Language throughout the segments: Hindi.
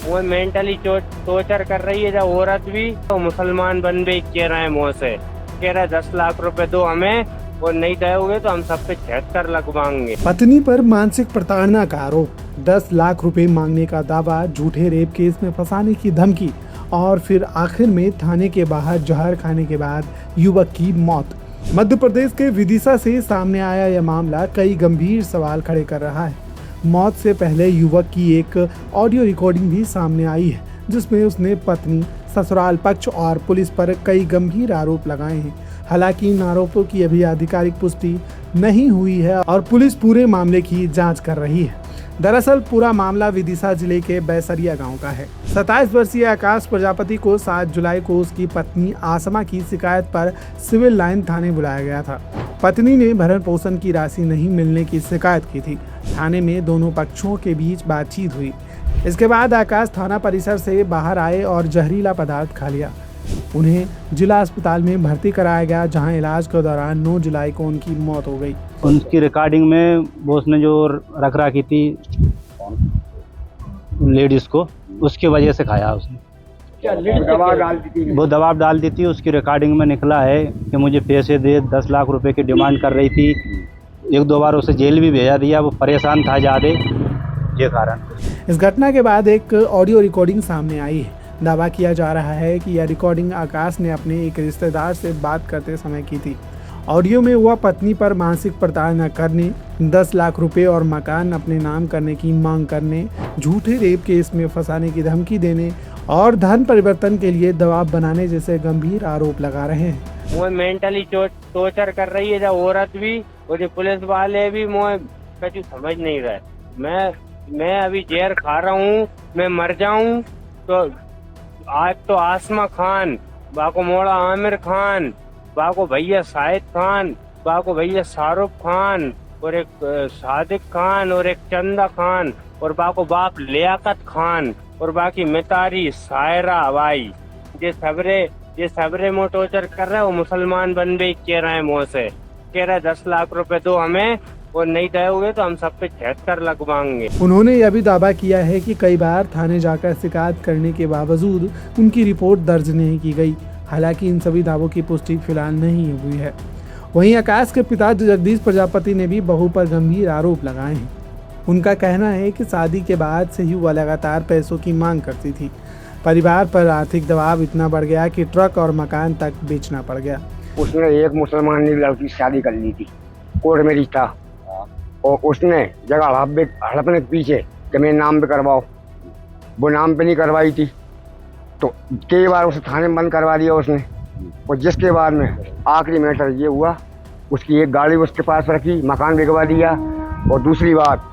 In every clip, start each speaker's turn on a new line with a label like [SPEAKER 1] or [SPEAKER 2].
[SPEAKER 1] वो मेंटली टॉर्चर कर रही है। जब औरत भी तो मुसलमान बंदे कह रहे हैं मुँह से, कह रहे 10 लाख रुपए दो हमें, और नहीं दोगे तो हम सब पे 76 लगवाएंगे।
[SPEAKER 2] पत्नी पर मानसिक प्रताड़ना का आरोप, 10 लाख रुपए मांगने का दावा, झूठे रेप केस में फंसाने की धमकी और फिर आखिर में थाने के बाहर जहर खाने के बाद युवक की मौत। मध्य प्रदेश के विदिशा से सामने आया यह मामला कई गंभीर सवाल खड़े कर रहा है। मौत से पहले युवक की एक ऑडियो रिकॉर्डिंग भी सामने आई है, जिसमें उसने पत्नी, ससुराल पक्ष और पुलिस पर कई गंभीर आरोप लगाए हैं। हालांकि इन आरोपों की अभी आधिकारिक पुष्टि नहीं हुई है और पुलिस पूरे मामले की जांच कर रही है। दरअसल पूरा मामला विदिशा जिले के बैसरिया गांव का है। 27 वर्षीय आकाश प्रजापति को 7 जुलाई को उसकी पत्नी आसमा की शिकायत पर सिविल लाइन थाने बुलाया गया था। पत्नी ने भरण पोषण की राशि नहीं मिलने की शिकायत की थी। थाने में दोनों पक्षों के बीच बातचीत हुई। इसके बाद आकाश थाना परिसर से बाहर आए और जहरीला पदार्थ खा लिया। उन्हें जिला अस्पताल में भर्ती कराया गया, जहां इलाज के दौरान 9 जुलाई को उनकी मौत हो गई।
[SPEAKER 3] उनकी रिकॉर्डिंग में वो उसने जो रख रखी थी लेडीज को, उसकी वजह से खाया उसने। वो दबाव डाल दी थी। उसकी रिकॉर्डिंग में निकला है कि मुझे पैसे दे, 10 लाख रुपए की डिमांड कर रही थी। 1-2 बार उसे जेल भी भेजा दिया। वो परेशान था ज़्यादा, ये कारण।
[SPEAKER 2] इस घटना के बाद एक ऑडियो रिकॉर्डिंग सामने आई है। दावा किया जा रहा है कि यह रिकॉर्डिंग आकाश ने अपने एक रिश्तेदार से बात करते समय की थी। ऑडियो में वह पत्नी पर मानसिक प्रताड़ना करने, 10 लाख रुपए और मकान अपने नाम करने की मांग करने, झूठे रेप केस में फंसाने की धमकी देने और धन परिवर्तन के लिए दबाव बनाने जैसे गंभीर आरोप लगा रहे हैं।
[SPEAKER 1] वो मेंटली टॉर्चर कर रही है। जब औरत भी और पुलिस वाले भी मुझे कुछ समझ नहीं रहे। मैं अभी जहर खा रहा हूँ, मैं मर जाऊँ तो आज तो आसमा खान, बाको मोड़ा आमिर खान, बाको भैया शाहिद खान, बाको भैया शाहरुख खान और एक सादिक खान और एक चंदा खान और बाको बाप लियाकत खान और बाकी मितारी सायरा भाई, ये सबरे में टॉर्चर कर रहे हैं। वो मुसलमान बंदे कह रहे हैं मुँह से, कह रहे 10 लाख रुपए दो हमें, और नहीं दोगे तो हम सब पे 76 लगवाएंगे।
[SPEAKER 2] उन्होंने यह भी दावा किया है कि कई बार थाने जाकर शिकायत करने के बावजूद उनकी रिपोर्ट दर्ज नहीं की गई। हालांकि इन सभी दावों की पुष्टि फिलहाल नहीं हुई है। वहीं आकाश के पिता जगदीश प्रजापति ने भी बहू पर गंभीर आरोप लगाए हैं। उनका कहना है कि शादी के बाद से ही वह लगातार पैसों की मांग करती थी। परिवार पर आर्थिक दबाव इतना बढ़ गया कि ट्रक और मकान तक बेचना पड़ गया।
[SPEAKER 4] उसने एक मुसलमान लड़की से शादी कर ली थी, कोर्ट में रिश्ता, और उसने जगह हड़पने के पीछे कि मेरे नाम पे करवाओ, वो नाम पे नहीं करवाई थी, तो कई बार उसे थाने में बंद करवा दिया उसने। और जिसके बाद में आखिरी मैटर ये हुआ, उसकी एक गाड़ी उसके पास रखी, मकान बिकवा दिया, और दूसरी बात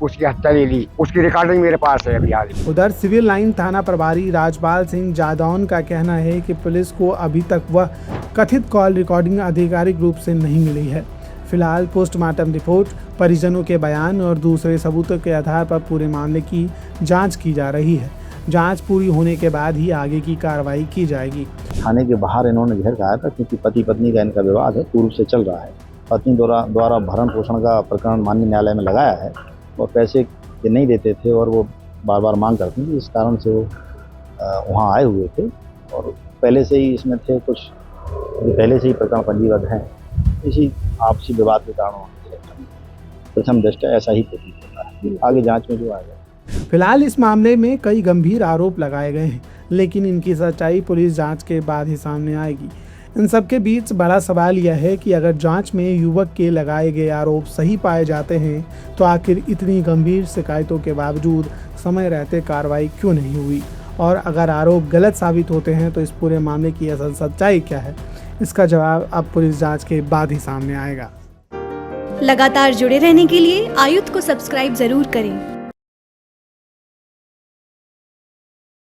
[SPEAKER 4] उसकी हत्या ले ली। उसकी रिकॉर्डिंग मेरे पास है अभी हाल।
[SPEAKER 2] उधर सिविल लाइन थाना प्रभारी राजपाल सिंह जादौन का कहना है कि पुलिस को अभी तक वह कथित कॉल रिकॉर्डिंग आधिकारिक रूप से नहीं मिली है। फिलहाल पोस्टमार्टम रिपोर्ट, परिजनों के बयान और दूसरे सबूतों के आधार पर पूरे मामले की जांच की जा रही है। जांच पूरी होने के बाद ही आगे की कार्रवाई की जाएगी।
[SPEAKER 5] थाने के बाहर इन्होंने जहर खाया था, क्योंकि पति पत्नी का इनका विवाद है, पूर्व से चल रहा है। पत्नी द्वारा भरण पोषण का प्रकरण माननीय न्यायालय में लगाया है और पैसे ये नहीं देते थे और वो बार बार मांग करती थी। इस कारण से वो वहाँ आए हुए थे और पहले से ही इसमें थे कुछ, पहले से ही प्रकरण पंजीबद्ध हैं। इसी आपसी विवाद के कारण प्रथम दृष्टया ऐसा ही प्रतीत होता है। आगे जांच में जो आएगा।
[SPEAKER 2] फिलहाल इस मामले में कई गंभीर आरोप लगाए गए हैं, लेकिन इनकी सच्चाई पुलिस जांच के बाद ही सामने आएगी। इन सब के बीच बड़ा सवाल यह है कि अगर जांच में युवक के लगाए गए आरोप सही पाए जाते हैं तो आखिर इतनी गंभीर शिकायतों के बावजूद समय रहते कार्रवाई क्यों नहीं हुई, और अगर आरोप गलत साबित होते हैं तो इस पूरे मामले की असल सच्चाई क्या है, इसका जवाब अब पुलिस जांच के बाद ही सामने आएगा।
[SPEAKER 6] लगातार जुड़े रहने के लिए आयुक्त को सब्सक्राइब जरूर करें।